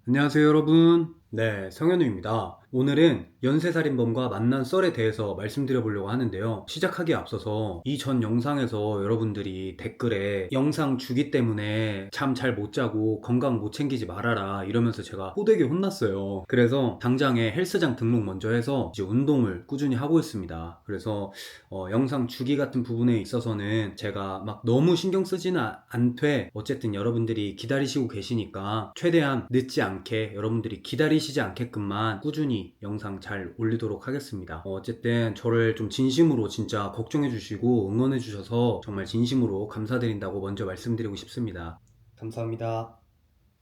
안녕하세요 여러분. 네, 성현우입니다. 오늘은 연쇄살인범과 만난 썰에 대해서 말씀드려 보려고 하는데요. 시작하기에 앞서서 이 전 영상에서 여러분들이 댓글에 영상 주기 때문에 잠 잘 못 자고 건강 못 챙기지 말아라 이러면서 제가 호되게 혼났어요. 그래서 당장에 헬스장 등록 먼저 해서 이제 운동을 꾸준히 하고 있습니다. 그래서 영상 주기 같은 부분에 있어서는 제가 막 너무 신경 쓰지는 않되 어쨌든 여러분들이 기다리시고 계시니까 최대한 늦지 않게 여러분들이 기다리시지 않게끔만 꾸준히 영상 잘 올리도록 하겠습니다. 어쨌든 저를 좀 진심으로 진짜 걱정해 주시고 응원해 주셔서 정말 진심으로 감사드린다고 먼저 말씀드리고 싶습니다. 감사합니다.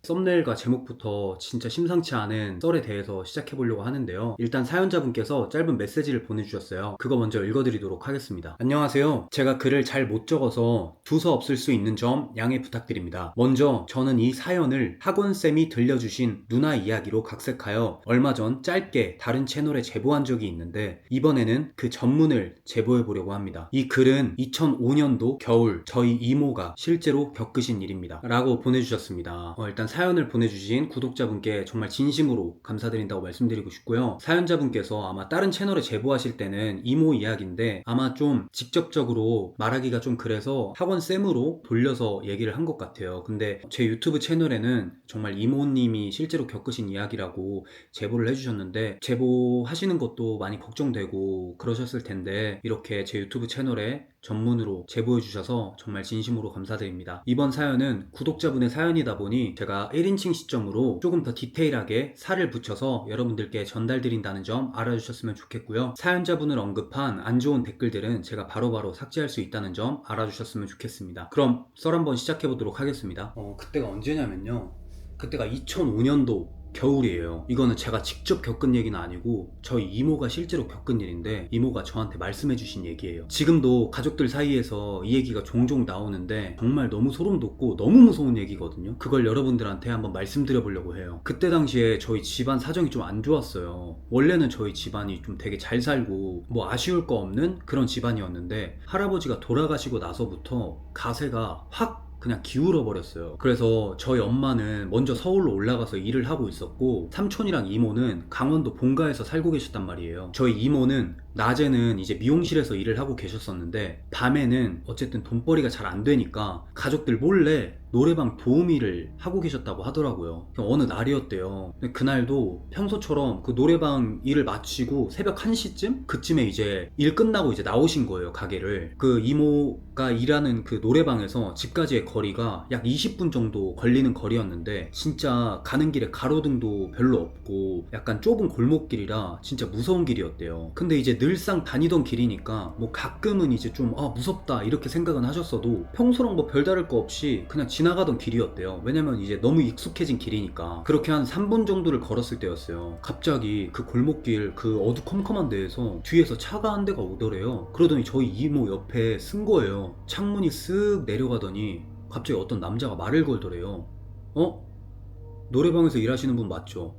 썸네일과 제목부터 진짜 심상치 않은 썰에 대해서 시작해 보려고 하는데요. 일단 사연자분께서 짧은 메시지를 보내주셨어요. 그거 먼저 읽어드리도록 하겠습니다. 안녕하세요. 제가 글을 잘 못 적어서 두서 없을 수 있는 점 양해 부탁드립니다. 먼저 저는 이 사연을 학원쌤이 들려주신 누나 이야기로 각색하여 얼마 전 짧게 다른 채널에 제보한 적이 있는데 이번에는 그 전문을 제보해 보려고 합니다. 이 글은 2005년도 겨울 저희 이모가 실제로 겪으신 일입니다. 라고 보내주셨습니다. 일단 사연을 보내주신 구독자분께 정말 진심으로 감사드린다고 말씀드리고 싶고요. 사연자분께서 아마 다른 채널에 제보하실 때는 이모 이야기인데 아마 좀 직접적으로 말하기가 좀 그래서 학원쌤으로 돌려서 얘기를 한 것 같아요. 근데 제 유튜브 채널에는 정말 이모님이 실제로 겪으신 이야기라고 제보를 해주셨는데 제보하시는 것도 많이 걱정되고 그러셨을 텐데 이렇게 제 유튜브 채널에 전문으로 제보해 주셔서 정말 진심으로 감사드립니다. 이번 사연은 구독자분의 사연이다 보니 제가 1인칭 시점으로 조금 더 디테일하게 살을 붙여서 여러분들께 전달드린다는 점 알아주셨으면 좋겠고요. 사연자분을 언급한 안 좋은 댓글들은 제가 바로바로 삭제할 수 있다는 점 알아주셨으면 좋겠습니다. 그럼 썰 한번 시작해 보도록 하겠습니다. 그때가 언제냐면요. 그때가 2005년도 겨울이에요. 이거는 제가 직접 겪은 얘기는 아니고 저희 이모가 실제로 겪은 일인데 이모가 저한테 말씀해 주신 얘기예요. 지금도 가족들 사이에서 이 얘기가 종종 나오는데 정말 너무 소름 돋고 너무 무서운 얘기거든요. 그걸 여러분들한테 한번 말씀드려 보려고 해요. 그때 당시에 저희 집안 사정이 좀 안 좋았어요. 원래는 저희 집안이 좀 되게 잘 살고 뭐 아쉬울 거 없는 그런 집안이었는데 할아버지가 돌아가시고 나서부터 가세가 확 그냥 기울어 버렸어요. 그래서 저희 엄마는 먼저 서울로 올라가서 일을 하고 있었고 삼촌이랑 이모는 강원도 본가에서 살고 계셨단 말이에요. 저희 이모는 낮에는 이제 미용실에서 일을 하고 계셨었는데 밤에는 어쨌든 돈벌이가 잘 안 되니까 가족들 몰래 노래방 도우미를 하고 계셨다고 하더라고요. 어느 날이었대요. 근데 그날도 평소처럼 그 노래방 일을 마치고 새벽 1시쯤? 그쯤에 이제 일 끝나고 이제 나오신 거예요, 가게를. 그 이모가 일하는 그 노래방에서 집까지의 거리가 약 20분 정도 걸리는 거리였는데 진짜 가는 길에 가로등도 별로 없고 약간 좁은 골목길이라 진짜 무서운 길이었대요. 근데 이제 늘상 다니던 길이니까 뭐 가끔은 이제 좀 무섭다 이렇게 생각은 하셨어도 평소랑 뭐 별다를 거 없이 그냥 지나가던 길이었대요. 왜냐면 이제 너무 익숙해진 길이니까. 그렇게 한 3분 정도를 걸었을 때였어요. 갑자기 그 골목길 그 어두컴컴한 데에서 뒤에서 차가 한 대가 오더래요. 그러더니 저희 이모 옆에 쓴 거예요. 창문이 쓱 내려가더니 갑자기 어떤 남자가 말을 걸더래요. 노래방에서 일하시는 분 맞죠?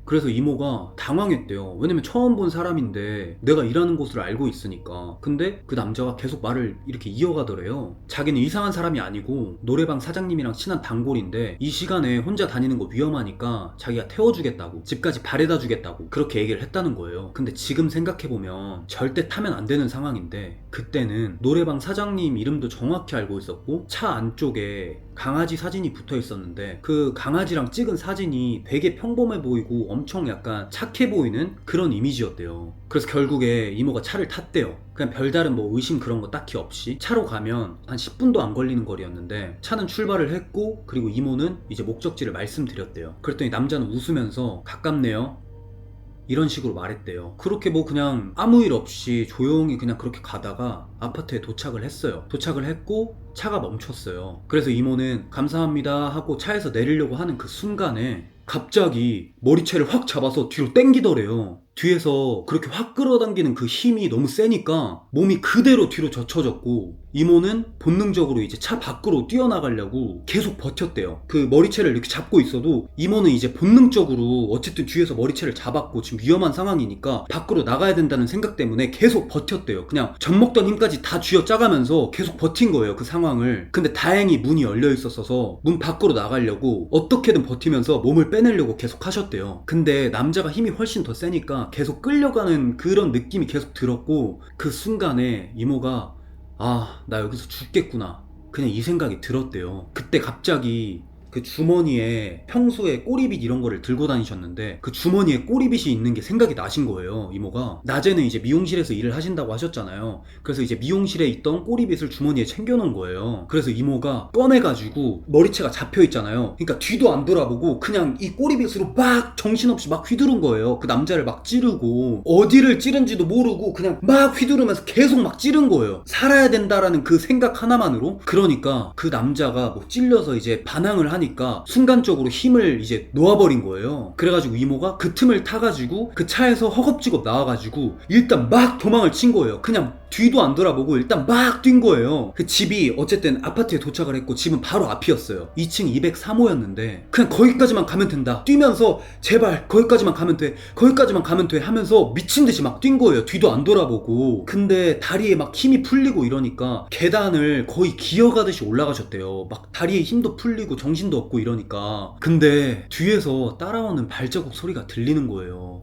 그래서 이모가 당황했대요. 왜냐면 처음 본 사람인데 내가 일하는 곳을 알고 있으니까. 근데 그 남자가 계속 말을 이렇게 이어가더래요. 자기는 이상한 사람이 아니고 노래방 사장님이랑 친한 단골인데 이 시간에 혼자 다니는 거 위험하니까 자기가 태워주겠다고, 집까지 바래다 주겠다고 그렇게 얘기를 했다는 거예요. 근데 지금 생각해보면 절대 타면 안 되는 상황인데 그때는 노래방 사장님 이름도 정확히 알고 있었고 차 안쪽에 강아지 사진이 붙어 있었는데 그 강아지랑 찍은 사진이 되게 평범해 보이고 엄청 약간 착해 보이는 그런 이미지였대요. 그래서 결국에 이모가 차를 탔대요. 그냥 별다른 뭐 의심 그런 거 딱히 없이 차로 가면 한 10분도 안 걸리는 거리였는데 차는 출발을 했고 그리고 이모는 이제 목적지를 말씀드렸대요. 그랬더니 남자는 웃으면서 가깝네요 이런 식으로 말했대요. 그렇게 뭐 그냥 아무 일 없이 조용히 그냥 그렇게 가다가 아파트에 도착을 했어요. 도착을 했고 차가 멈췄어요. 그래서 이모는 감사합니다 하고 차에서 내리려고 하는 그 순간에 갑자기 머리채를 확 잡아서 뒤로 땡기더래요. 뒤에서 그렇게 확 끌어당기는 그 힘이 너무 세니까 몸이 그대로 뒤로 젖혀졌고, 이모는 본능적으로 이제 차 밖으로 뛰어나가려고 계속 버텼대요. 그 머리채를 이렇게 잡고 있어도 이모는 이제 본능적으로 어쨌든 뒤에서 머리채를 잡았고 지금 위험한 상황이니까 밖으로 나가야 된다는 생각 때문에 계속 버텼대요. 그냥 젖먹던 힘까지 다 쥐어짜가면서 계속 버틴 거예요, 그 상황을. 근데 다행히 문이 열려 있었어서 문 밖으로 나가려고 어떻게든 버티면서 몸을 빼내려고 계속 하셨대요. 근데 남자가 힘이 훨씬 더 세니까 계속 끌려가는 그런 느낌이 계속 들었고, 그 순간에 이모가 나 여기서 죽겠구나, 그냥 이 생각이 들었대요. 그때 갑자기 그 주머니에 평소에 꼬리빗 이런 거를 들고 다니셨는데 그 주머니에 꼬리빗이 있는 게 생각이 나신 거예요. 이모가 낮에는 이제 미용실에서 일을 하신다고 하셨잖아요. 그래서 이제 미용실에 있던 꼬리빗을 주머니에 챙겨놓은 거예요. 그래서 이모가 꺼내가지고 머리채가 잡혀있잖아요. 그러니까 뒤도 안 돌아보고 그냥 이 꼬리빗으로 막 정신없이 막 휘두른 거예요. 그 남자를 막 찌르고, 어디를 찌른지도 모르고 그냥 막 휘두르면서 계속 막 찌른 거예요. 살아야 된다라는 그 생각 하나만으로. 그러니까 그 남자가 뭐 찔려서 이제 반항을 하니까 순간적으로 힘을 이제 놓아버린 거예요. 그래가지고 이모가 그 틈을 타가지고 그 차에서 허겁지겁 나와가지고 일단 막 도망을 친 거예요. 그냥 뒤도 안 돌아보고 일단 막 뛴 거예요. 그 집이 어쨌든 아파트에 도착을 했고 집은 바로 앞이었어요. 2층 203호였는데 그냥 거기까지만 가면 된다, 뛰면서 제발 거기까지만 가면 돼, 거기까지만 가면 돼 하면서 미친듯이 막 뛴 거예요. 뒤도 안 돌아보고. 근데 다리에 막 힘이 풀리고 이러니까 계단을 거의 기어가듯이 올라가셨대요. 막 다리에 힘도 풀리고 정신도 없고 이러니까. 근데 뒤에서 따라오는 발자국 소리가 들리는 거예요.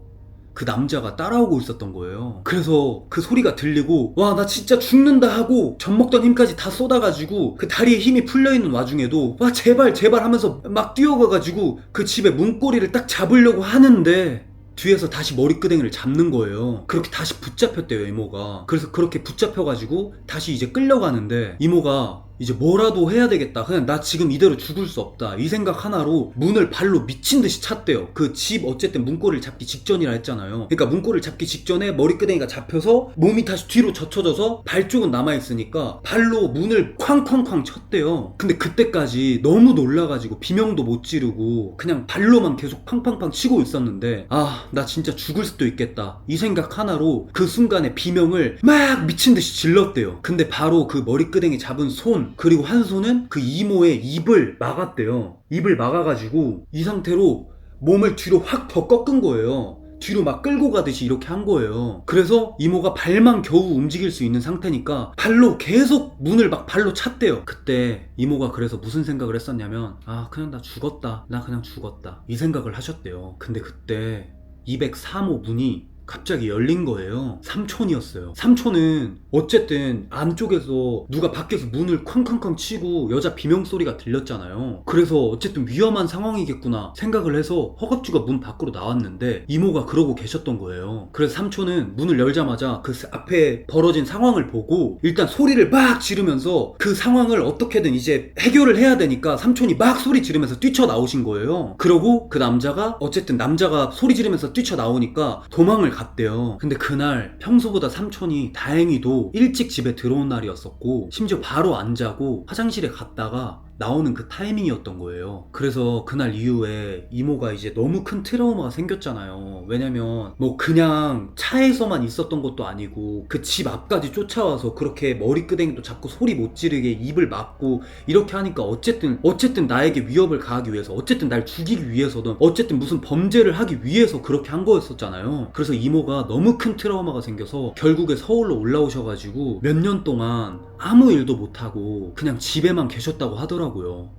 그 남자가 따라오고 있었던 거예요. 그래서 그 소리가 들리고 와 나 진짜 죽는다 하고 젖먹던 힘까지 다 쏟아가지고 그 다리에 힘이 풀려있는 와중에도 와 제발 제발 하면서 막 뛰어가가지고 그 집의 문고리를 딱 잡으려고 하는데 뒤에서 다시 머리끄댕이를 잡는 거예요. 그렇게 다시 붙잡혔대요, 이모가. 그래서 그렇게 붙잡혀가지고 다시 이제 끌려가는데 이모가 이제 뭐라도 해야 되겠다, 그냥 나 지금 이대로 죽을 수 없다, 이 생각 하나로 문을 발로 미친듯이 찼대요. 그 집 어쨌든 문고리를 잡기 직전이라 했잖아요. 그러니까 문고리를 잡기 직전에 머리끄댕이가 잡혀서 몸이 다시 뒤로 젖혀져서 발 쪽은 남아있으니까 발로 문을 쾅쾅쾅 쳤대요. 근데 그때까지 너무 놀라가지고 비명도 못 지르고 그냥 발로만 계속 팡팡팡 치고 있었는데 나 진짜 죽을 수도 있겠다, 이 생각 하나로 그 순간에 비명을 막 미친듯이 질렀대요. 근데 바로 그 머리끄댕이 잡은 손 그리고 한 손은 그 이모의 입을 막았대요. 입을 막아가지고 이 상태로 몸을 뒤로 확 더 꺾은 거예요. 뒤로 막 끌고 가듯이 이렇게 한 거예요. 그래서 이모가 발만 겨우 움직일 수 있는 상태니까 발로 계속 문을 막 발로 찼대요. 그때 이모가 그래서 무슨 생각을 했었냐면 그냥 나 죽었다, 나 그냥 죽었다, 이 생각을 하셨대요. 근데 그때 203호 문이 갑자기 열린 거예요. 삼촌이었어요. 삼촌은 어쨌든 안쪽에서 누가 밖에서 문을 쾅쾅쾅 치고 여자 비명소리가 들렸잖아요. 그래서 어쨌든 위험한 상황이겠구나 생각을 해서 허겁지겁 문 밖으로 나왔는데 이모가 그러고 계셨던 거예요. 그래서 삼촌은 문을 열자마자 그 앞에 벌어진 상황을 보고 일단 소리를 막 지르면서 그 상황을 어떻게든 이제 해결을 해야 되니까 삼촌이 막 소리 지르면서 뛰쳐나오신 거예요. 그러고 그 남자가 어쨌든 남자가 소리 지르면서 뛰쳐나오니까 도망을 갔대요. 근데 그날 평소보다 삼촌이 다행히도 일찍 집에 들어온 날이었었고 심지어 바로 안 자고 화장실에 갔다가 나오는 그 타이밍이었던 거예요. 그래서 그날 이후에 이모가 이제 너무 큰 트라우마가 생겼잖아요. 왜냐면 뭐 그냥 차에서만 있었던 것도 아니고 그 집 앞까지 쫓아와서 그렇게 머리끄댕이도 잡고 소리 못 지르게 입을 막고 이렇게 하니까 어쨌든 나에게 위협을 가하기 위해서, 어쨌든 날 죽이기 위해서든 어쨌든 무슨 범죄를 하기 위해서 그렇게 한 거였었잖아요. 그래서 이모가 너무 큰 트라우마가 생겨서 결국에 서울로 올라오셔가지고 몇 년 동안 아무 일도 못하고 그냥 집에만 계셨다고 하더라고요.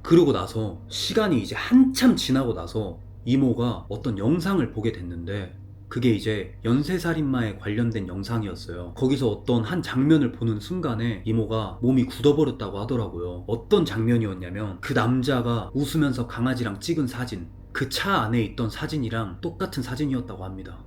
그러고 나서 시간이 이제 한참 지나고 나서 이모가 어떤 영상을 보게 됐는데 그게 이제 연쇄살인마에 관련된 영상이었어요. 거기서 어떤 한 장면을 보는 순간에 이모가 몸이 굳어버렸다고 하더라고요. 어떤 장면이었냐면 그 남자가 웃으면서 강아지랑 찍은 사진, 그 차 안에 있던 사진이랑 똑같은 사진이었다고 합니다.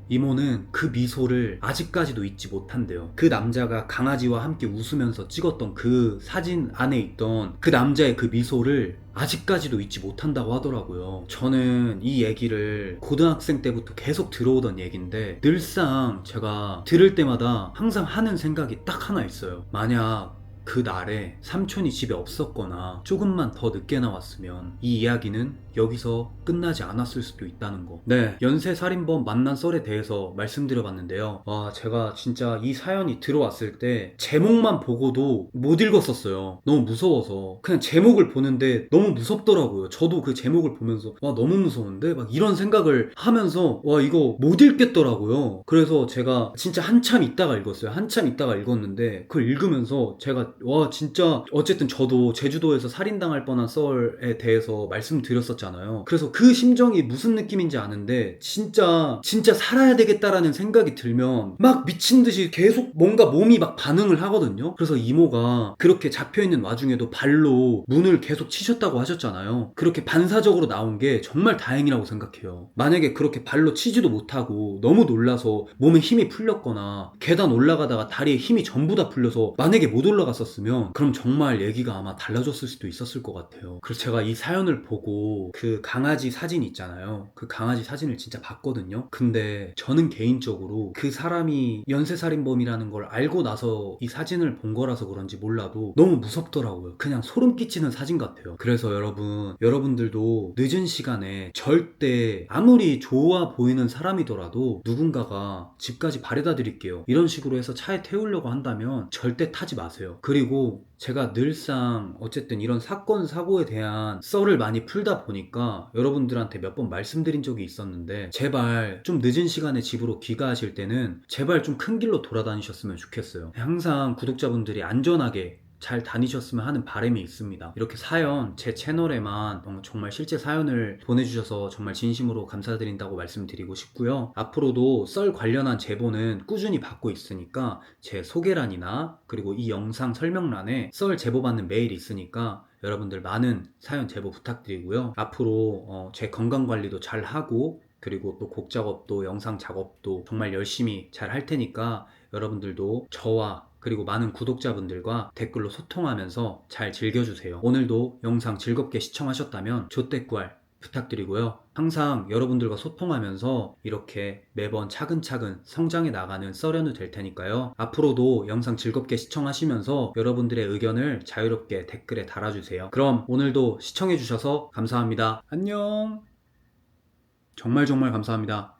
이모는 그 미소를 아직까지도 잊지 못한대요. 그 남자가 강아지와 함께 웃으면서 찍었던 그 사진 안에 있던 그 남자의 그 미소를 아직까지도 잊지 못한다고 하더라고요. 저는 이 얘기를 고등학생 때부터 계속 들어오던 얘기인데 늘상 제가 들을 때마다 항상 하는 생각이 딱 하나 있어요. 만약 그 날에 삼촌이 집에 없었거나 조금만 더 늦게 나왔으면 이 이야기는 여기서 끝나지 않았을 수도 있다는 거. 네, 연쇄살인범 만난 썰에 대해서 말씀드려봤는데요. 와, 제가 진짜 이 사연이 들어왔을 때 제목만 보고도 못 읽었었어요. 너무 무서워서. 그냥 제목을 보는데 너무 무섭더라고요. 저도 그 제목을 보면서 와, 너무 무서운데? 막 이런 생각을 하면서 와, 이거 못 읽겠더라고요. 그래서 제가 진짜 한참 있다가 읽었어요. 한참 있다가 읽었는데 그걸 읽으면서 제가 와, 진짜 어쨌든 저도 제주도에서 살인당할 뻔한 썰에 대해서 말씀드렸었잖아요. 그래서 그 심정이 무슨 느낌인지 아는데 진짜 살아야 되겠다라는 생각이 들면 막 미친 듯이 계속 뭔가 몸이 막 반응을 하거든요. 그래서 이모가 그렇게 잡혀있는 와중에도 발로 문을 계속 치셨다고 하셨잖아요. 그렇게 반사적으로 나온 게 정말 다행이라고 생각해요. 만약에 그렇게 발로 치지도 못하고 너무 놀라서 몸에 힘이 풀렸거나 계단 올라가다가 다리에 힘이 전부 다 풀려서 만약에 못 올라갔었으면 그럼 정말 얘기가 아마 달라졌을 수도 있었을 것 같아요. 그래서 제가 이 사연을 보고 그 강아지 사진 있잖아요. 그 강아지 사진을 진짜 봤거든요. 근데 저는 개인적으로 그 사람이 연쇄살인범이라는 걸 알고 나서 이 사진을 본 거라서 그런지 몰라도 너무 무섭더라고요. 그냥 소름 끼치는 사진 같아요. 그래서 여러분들도 늦은 시간에 절대 아무리 좋아 보이는 사람이더라도 누군가가 집까지 바래다 드릴게요, 이런 식으로 해서 차에 태우려고 한다면 절대 타지 마세요. 그리고 제가 늘상 어쨌든 이런 사건 사고에 대한 썰을 많이 풀다 보니까 여러분들한테 몇 번 말씀드린 적이 있었는데 제발 좀 늦은 시간에 집으로 귀가하실 때는 제발 좀 큰 길로 돌아다니셨으면 좋겠어요. 항상 구독자분들이 안전하게 잘 다니셨으면 하는 바람이 있습니다. 이렇게 사연 제 채널에만 정말 실제 사연을 보내주셔서 정말 진심으로 감사드린다고 말씀드리고 싶고요. 앞으로도 썰 관련한 제보는 꾸준히 받고 있으니까 제 소개란이나 그리고 이 영상 설명란에 썰 제보받는 메일이 있으니까 여러분들 많은 사연 제보 부탁드리고요. 앞으로 제 건강관리도 잘 하고 그리고 또 곡 작업도 영상 작업도 정말 열심히 잘 할 테니까 여러분들도 저와 그리고 많은 구독자분들과 댓글로 소통하면서 잘 즐겨주세요. 오늘도 영상 즐겁게 시청하셨다면 조댓구알 부탁드리고요. 항상 여러분들과 소통하면서 이렇게 매번 차근차근 성장해 나가는 썰연우 될 테니까요. 앞으로도 영상 즐겁게 시청하시면서 여러분들의 의견을 자유롭게 댓글에 달아주세요. 그럼 오늘도 시청해주셔서 감사합니다. 안녕. 정말 감사합니다.